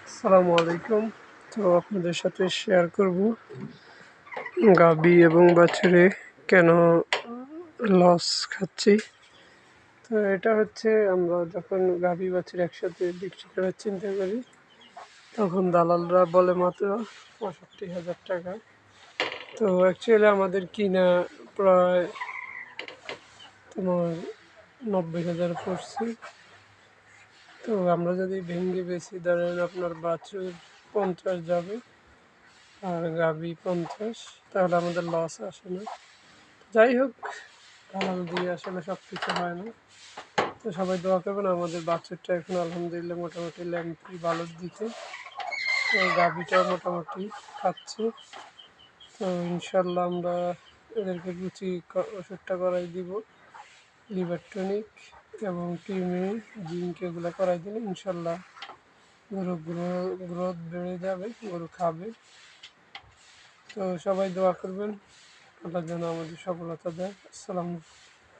আসসালামু আলাইকুম। তো আপনাদের সাথে শেয়ার করব গাভী এবং বাছুরে কেন লস খাচ্ছি। তো এটা হচ্ছে আমরা যখন গাভী বাছুর একসাথে বিক্রি করার চিন্তা করি তখন দালালরা বলে মাত্র ৬৫,০০০ টাকা। তো অ্যাকচুয়ালি আমাদের কিনা প্রায় তোমার ৯০,০০০ পড়ছে। তো আমরা যদি ভেঙে বেশি ধরেন আপনার বাছুর ৫০ যাবে আর গাভী ৫০, তাহলে আমাদের লস আসে না। যাই হোক, দালাল দিয়ে আসলে সব কিছু হয় না। তো সবাই দোয়া করবেন। আমাদের বাছুরটা এখন আলহামদুলিল্লাহ মোটামুটি ল্যাম্পি ভালোর দিকে, তো গাভীটাও মোটামুটি খাচ্ছে। তো ইনশাল্লাহ আমরা এদেরকে রুচি ওষুধটা করাই দিব, লিভার টনিক এবং কৃমি জিঙ্ক এগুলো করাই দিলে ইনশাল্লাহ গরু গ্রোথ বেড়ে যাবে, গরু খাবে। তো সবাই দোয়া করবেন, আল্লাহ যেন আমাদের সফলতা দেয়। আসসালামু